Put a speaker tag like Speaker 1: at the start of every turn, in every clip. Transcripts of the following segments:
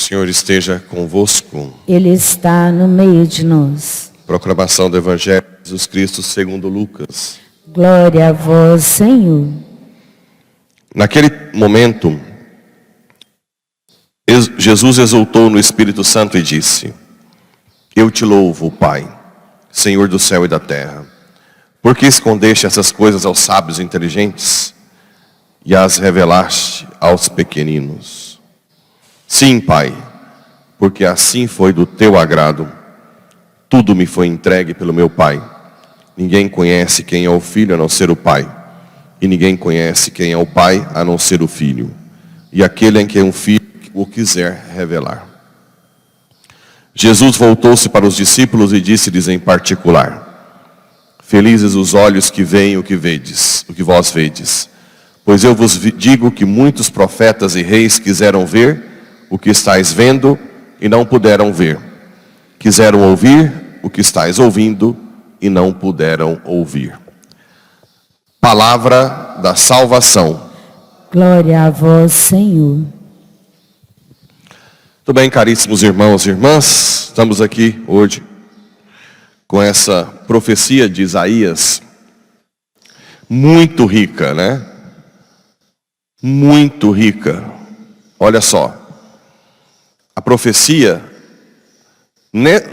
Speaker 1: Senhor esteja convosco.
Speaker 2: Ele está no meio de nós.
Speaker 1: Proclamação do Evangelho de Jesus Cristo segundo Lucas.
Speaker 2: Glória a vós, Senhor.
Speaker 1: Naquele momento, Jesus exultou no Espírito Santo e disse: Eu te louvo, Pai, Senhor do céu e da terra, porque escondeste essas coisas aos sábios e inteligentes e as revelaste aos pequeninos. Sim, Pai, porque assim foi do teu agrado. Tudo me foi entregue pelo meu Pai. Ninguém conhece quem é o Filho a não ser o Pai. E ninguém conhece quem é o Pai a não ser o Filho. E aquele em quem o Filho o quiser revelar. Jesus voltou-se para os discípulos e disse-lhes em particular: Felizes os olhos que veem o que vedes, o que vós vedes. Pois eu vos digo que muitos profetas e reis quiseram ver o que estáis vendo e não puderam ver. Quiseram ouvir o que estáis ouvindo e não puderam ouvir. Palavra da salvação.
Speaker 2: Glória a vós, Senhor.
Speaker 1: Tudo bem, caríssimos irmãos e irmãs? Estamos aqui hoje com essa profecia de Isaías, muito rica, né? Muito rica. Olha só, a profecia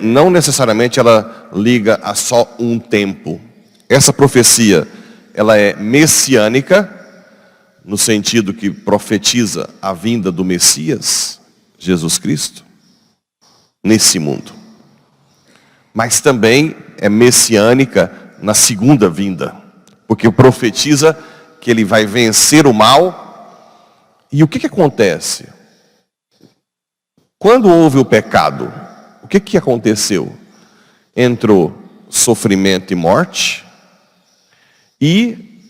Speaker 1: não necessariamente ela liga a só um tempo. Essa profecia, ela é messiânica, no sentido que profetiza a vinda do Messias, Jesus Cristo, nesse mundo. Mas também é messiânica na segunda vinda, porque profetiza que ele vai vencer o mal. E o que acontece? Quando houve o pecado, o que aconteceu? Entrou sofrimento e morte, e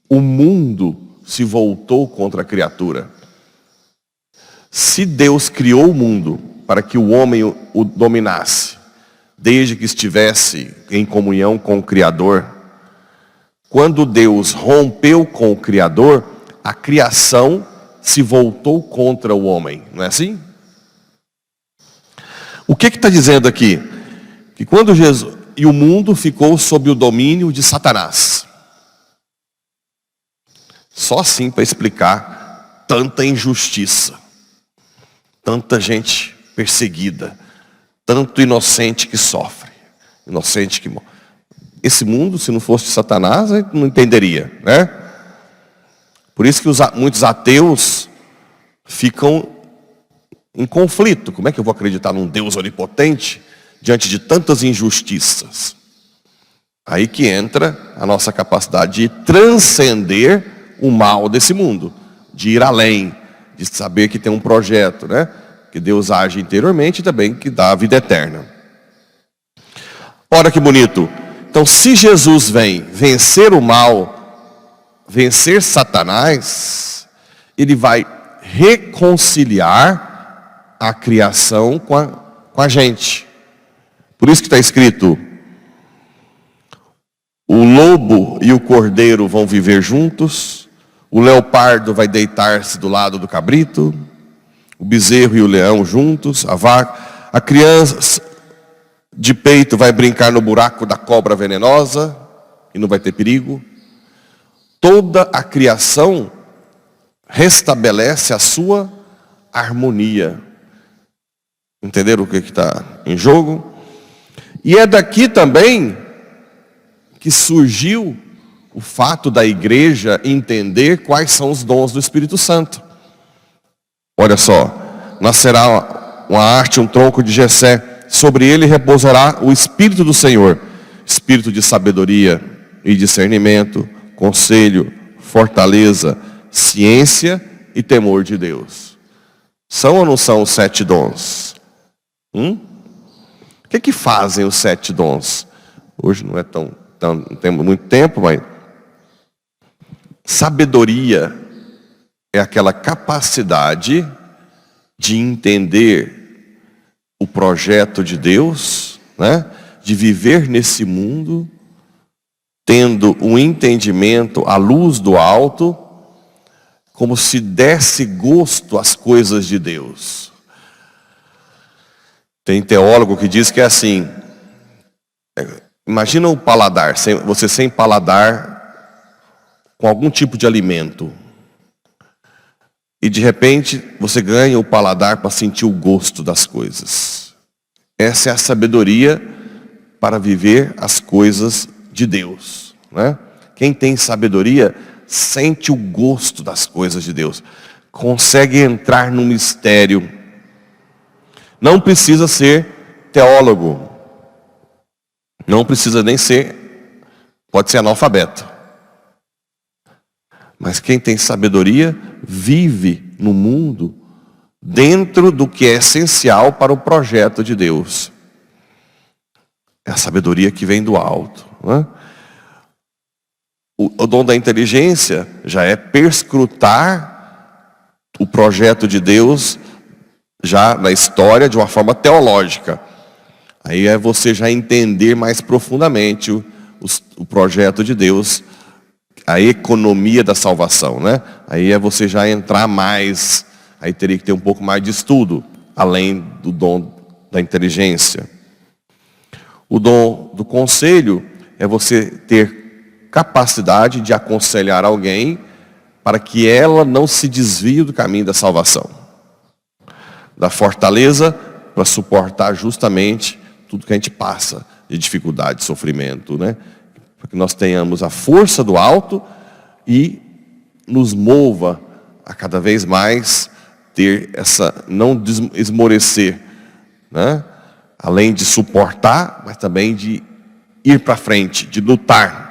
Speaker 1: o mundo se voltou contra a criatura. Se Deus criou o mundo para que o homem o dominasse, desde que estivesse em comunhão com o Criador, quando Deus rompeu com o Criador, a criação se voltou contra o homem, não é assim? O que está dizendo aqui? Que quando Jesus e o mundo ficou sob o domínio de Satanás. Só assim para explicar tanta injustiça, tanta gente perseguida, tanto inocente que sofre, inocente que morre. Esse mundo, se não fosse de Satanás, a gente não entenderia, né? Por isso que muitos ateus ficam em conflito. Como é que eu vou acreditar num Deus onipotente diante de tantas injustiças? Aí que entra a nossa capacidade de transcender o mal desse mundo, de ir além, de saber que tem um projeto, né? Que Deus age interiormente e também que dá a vida eterna. Olha que bonito. Então, se Jesus vem vencer o mal, vencer Satanás, ele vai reconciliar a criação com a gente. Por isso que está escrito: o lobo e o cordeiro vão viver juntos, o leopardo vai deitar-se do lado do cabrito, o bezerro e o leão juntos, a vaca, a criança de peito vai brincar no buraco da cobra venenosa e não vai ter perigo. Toda a criação restabelece a sua harmonia. Entenderam o que está em jogo? E é daqui também que surgiu o fato da igreja entender quais são os dons do Espírito Santo. Olha só, nascerá uma arte, um tronco de Jessé, sobre ele repousará o Espírito do Senhor, Espírito de sabedoria e discernimento, conselho, fortaleza, ciência e temor de Deus. São ou não são os 7 dons? O que fazem os 7 dons? Hoje não temos muito tempo, mas sabedoria é aquela capacidade de entender o projeto de Deus, né? De viver nesse mundo, tendo um entendimento à luz do alto, como se desse gosto às coisas de Deus. Tem teólogo que diz que é assim. Imagina o paladar, você sem paladar com algum tipo de alimento. E de repente você ganha o paladar para sentir o gosto das coisas. Essa é a sabedoria para viver as coisas de Deus, né? Quem tem sabedoria sente o gosto das coisas de Deus. Consegue entrar no mistério. Não precisa ser teólogo. Não precisa nem ser, pode ser analfabeto. Mas quem tem sabedoria vive no mundo dentro do que é essencial para o projeto de Deus. É a sabedoria que vem do alto, né? O dom da inteligência já é perscrutar o projeto de Deus já na história de uma forma teológica. Aí é você já entender mais profundamente o projeto de Deus, a economia da salvação, né? Aí é você já entrar mais, aí teria que ter um pouco mais de estudo, além do dom da inteligência. O dom do conselho é você ter capacidade de aconselhar alguém para que ela não se desvie do caminho da salvação. Da fortaleza para suportar justamente tudo que a gente passa de dificuldade, de sofrimento, né? Para que nós tenhamos a força do alto e nos mova a cada vez mais ter essa, não esmorecer, né? Além de suportar, mas também de ir para frente, de lutar.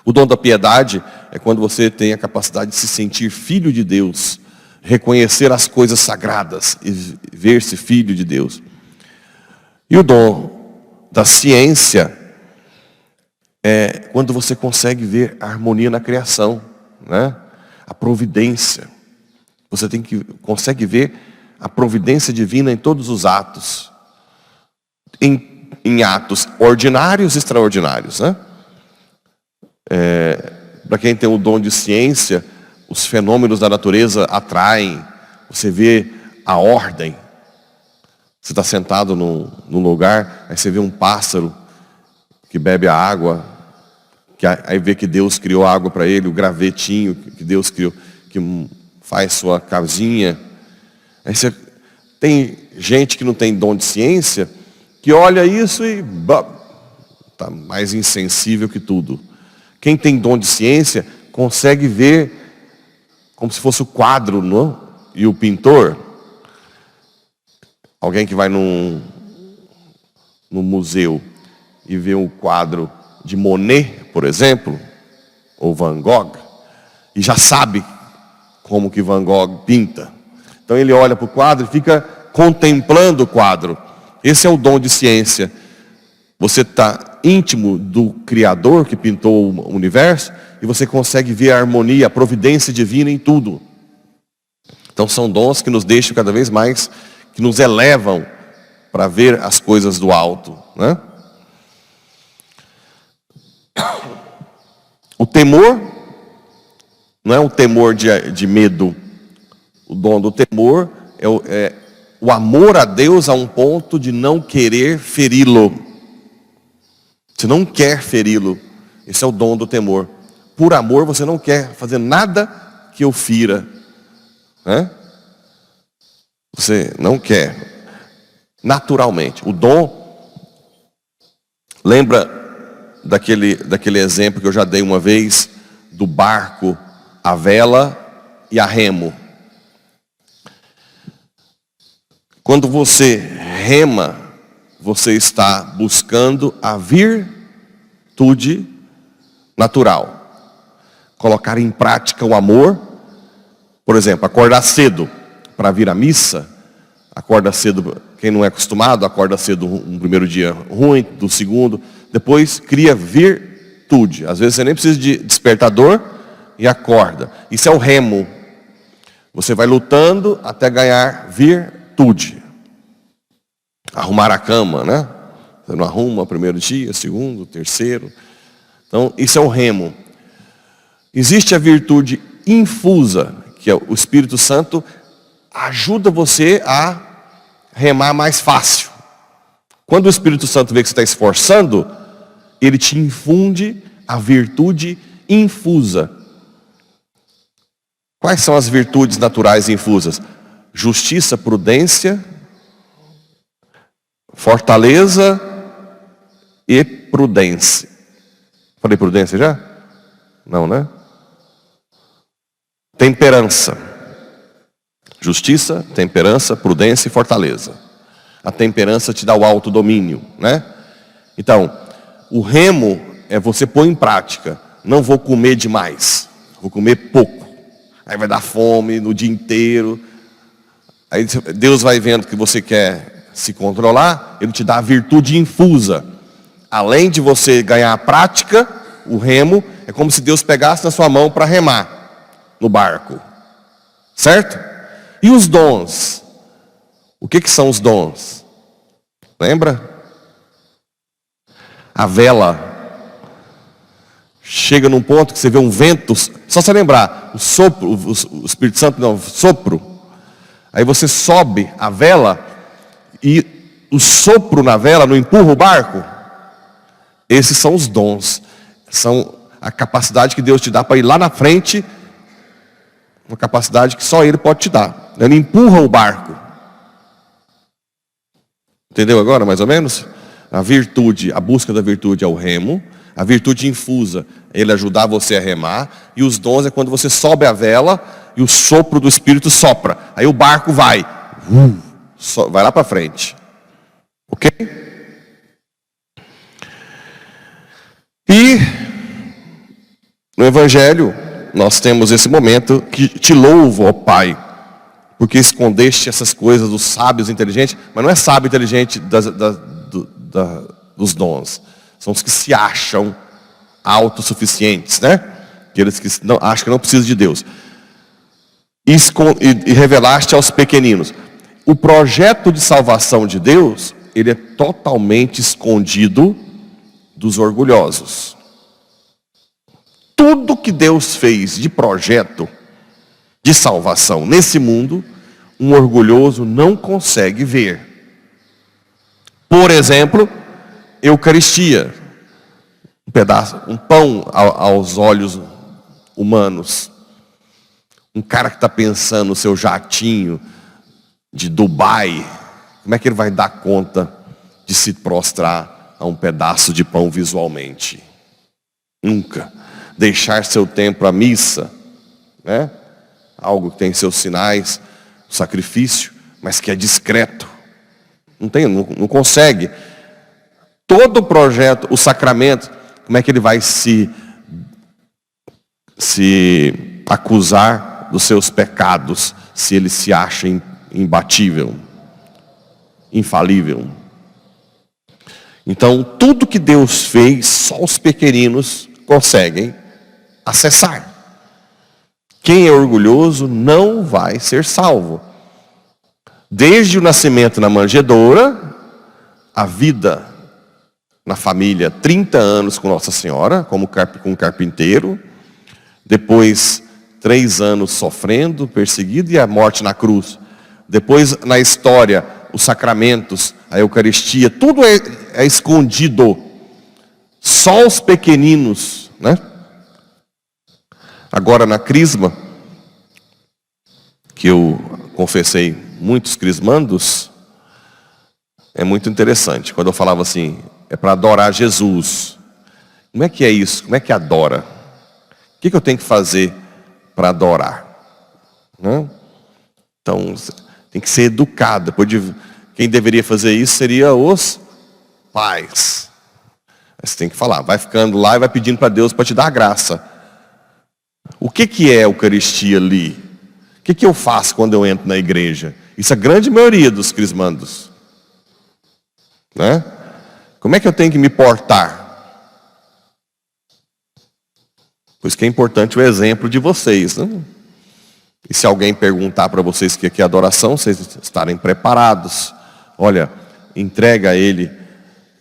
Speaker 1: O dom da piedade é quando você tem a capacidade de se sentir filho de Deus, reconhecer as coisas sagradas e ver-se filho de Deus. E o dom da ciência é quando você consegue ver a harmonia na criação, né? A providência. Você consegue ver a providência divina em todos os atos. Em atos ordinários e extraordinários, né? Para quem tem o dom de ciência, os fenômenos da natureza atraem. Você vê a ordem. Você está sentado num lugar, aí você vê um pássaro que bebe a água, aí vê que Deus criou água para ele, o gravetinho que Deus criou, que faz sua casinha. Aí você tem gente que não tem dom de ciência, que olha isso e está mais insensível que tudo. Quem tem dom de ciência consegue ver como se fosse o quadro, não? E o pintor. Alguém que vai num museu e vê um quadro de Monet, por exemplo, ou Van Gogh, e já sabe como que Van Gogh pinta. Então ele olha para o quadro e fica contemplando o quadro. Esse é o dom de ciência. Você está íntimo do Criador que pintou o universo e você consegue ver a harmonia, a providência divina em tudo. Então são dons que nos deixam cada vez mais, que nos elevam para ver as coisas do alto, né? O temor não é um temor de medo. O dom do temor é o amor a Deus a um ponto de não querer feri-lo. Você não quer feri-lo. Esse é o dom do temor. Por amor você não quer fazer nada que o fira, né? Você não quer. Naturalmente. O dom, lembra daquele exemplo que eu já dei uma vez, do barco, a vela e a remo. Quando você rema, você está buscando a virtude natural. Colocar em prática o amor. Por exemplo, acordar cedo para vir à missa. Acorda cedo, quem não é acostumado, acorda cedo no primeiro dia ruim, do segundo. Depois cria virtude. Às vezes você nem precisa de despertador e acorda. Isso é o remo. Você vai lutando até ganhar virtude. Arrumar a cama, né? Você não arruma primeiro dia, segundo, terceiro. Então, isso é o remo. Existe a virtude infusa, que é o Espírito Santo ajuda você a remar mais fácil. Quando o Espírito Santo vê que você está esforçando, ele te infunde a virtude infusa. Quais são as virtudes naturais infusas? Justiça, prudência, fortaleza e prudência. Falei prudência já? Não, né? Temperança. Justiça, temperança, prudência e fortaleza. A temperança te dá o autodomínio, né? Então, o remo é você pôr em prática. Não vou comer demais, vou comer pouco. Aí vai dar fome no dia inteiro. Aí Deus vai vendo que você quer se controlar, Ele te dá a virtude infusa. Além de você ganhar a prática, o remo é como se Deus pegasse na sua mão para remar no barco. Certo? E os dons? O que são os dons? Lembra? A vela chega num ponto que você vê um vento, só você lembrar, o sopro, o Espírito Santo não, o sopro. Aí você sobe a vela e o sopro na vela não empurra o barco. Esses são os dons. São a capacidade que Deus te dá para ir lá na frente. Uma capacidade que só Ele pode te dar. Ele empurra o barco. Entendeu agora, mais ou menos? A virtude, a busca da virtude é o remo. A virtude infusa, Ele ajudar você a remar. E os dons é quando você sobe a vela e o sopro do Espírito sopra. Aí o barco vai. Vai lá para frente. Ok? E no Evangelho, nós temos esse momento que te louvo, ó Pai, porque escondeste essas coisas dos sábios inteligentes, mas não é sábio inteligente dos dons, são os que se acham autossuficientes, né? Aqueles que acham que não precisam de Deus. E revelaste aos pequeninos. O projeto de salvação de Deus, ele é totalmente escondido dos orgulhosos. Tudo que Deus fez de projeto de salvação nesse mundo, um orgulhoso não consegue ver. Por exemplo, Eucaristia, um pedaço, um pão aos olhos humanos. Um cara que está pensando no seu jatinho de Dubai, como é que ele vai dar conta de se prostrar a um pedaço de pão visualmente? Nunca. Deixar seu tempo à missa, né? Algo que tem seus sinais, sacrifício, mas que é discreto. Não consegue. Todo o projeto, o sacramento, como é que ele vai se acusar dos seus pecados, se ele se acha imbatível, infalível? Então, tudo que Deus fez, só os pequeninos conseguem acessar. Quem é orgulhoso não vai ser salvo. Desde o nascimento na manjedoura, a vida na família, 30 anos com Nossa Senhora, como com carpinteiro, depois 3 anos sofrendo, perseguido, e a morte na cruz. Depois, na história, os sacramentos, a Eucaristia, tudo é escondido. Só os pequeninos, né? Agora na crisma, que eu confessei muitos crismandos, é muito interessante. Quando eu falava assim, é para adorar Jesus. Como é que é isso? Como é que adora? O que eu tenho que fazer para adorar? Né? Então, tem que ser educado. Quem deveria fazer isso seria os pais. Você tem que falar, vai ficando lá e vai pedindo para Deus para te dar a graça. O que é a Eucaristia ali? O que eu faço quando eu entro na igreja? Isso é a grande maioria dos crismandos. Né? Como é que eu tenho que me portar? Por isso que é importante o exemplo de vocês. Né? E se alguém perguntar para vocês o que é adoração, vocês estarem preparados. Olha, entrega a Ele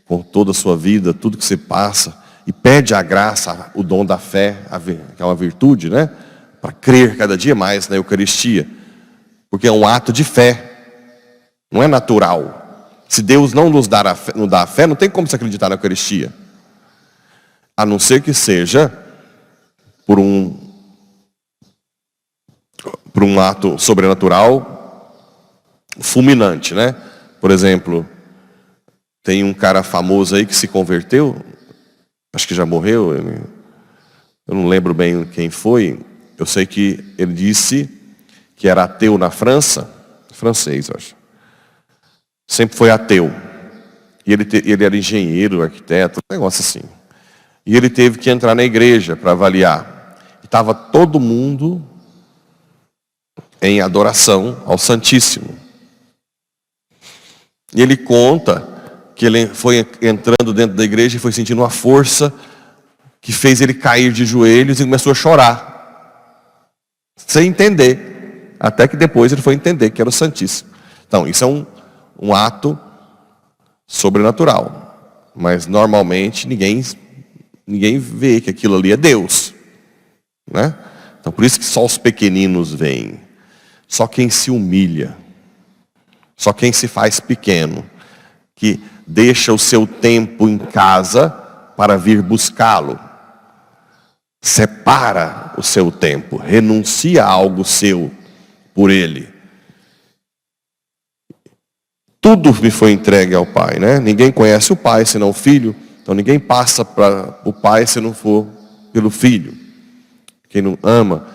Speaker 1: com toda a sua vida, tudo que você passa, e pede a graça, o dom da fé, que é uma virtude, né? Para crer cada dia mais na Eucaristia. Porque é um ato de fé. Não é natural. Se Deus não nos dá a fé, não tem como se acreditar na Eucaristia. A não ser que seja por um ato sobrenatural fulminante, né? Por exemplo, tem um cara famoso aí que se converteu, acho que já morreu, eu não lembro bem quem foi. Eu sei que ele disse que era ateu na França, francês, eu acho. Sempre foi ateu. E ele era engenheiro, arquiteto, um negócio assim. E ele teve que entrar na igreja para avaliar. E estava todo mundo em adoração ao Santíssimo. E ele conta que ele foi entrando dentro da igreja e foi sentindo uma força que fez ele cair de joelhos e começou a chorar. Sem entender. Até que depois ele foi entender que era o Santíssimo. Então, isso é um ato sobrenatural. Mas normalmente ninguém vê que aquilo ali é Deus. Né? Então por isso que só os pequeninos veem. Só quem se humilha. Só quem se faz pequeno. Que deixa o seu tempo em casa para vir buscá-lo. Separa o seu tempo. Renuncia a algo seu por ele. Tudo me foi entregue ao Pai, né? Ninguém conhece o Pai senão o Filho. Então ninguém passa para o Pai se não for pelo Filho. Quem não ama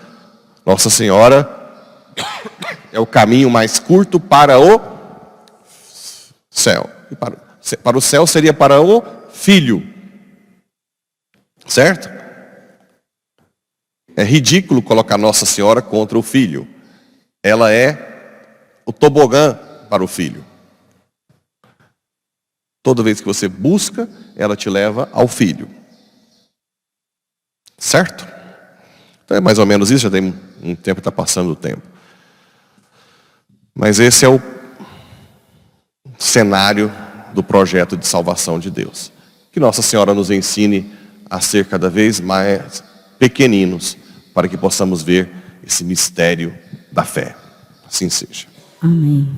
Speaker 1: Nossa Senhora é o caminho mais curto para o céu. E para o céu seria para o Filho. Certo? É ridículo colocar Nossa Senhora contra o Filho. Ela é o tobogã para o Filho. Toda vez que você busca, ela te leva ao Filho. Certo? Então é mais ou menos isso, já tem um tempo que está passando o tempo. Mas esse é o cenário do projeto de salvação de Deus. Que Nossa Senhora nos ensine a ser cada vez mais pequeninos, para que possamos ver esse mistério da fé. Assim seja.
Speaker 2: Amém.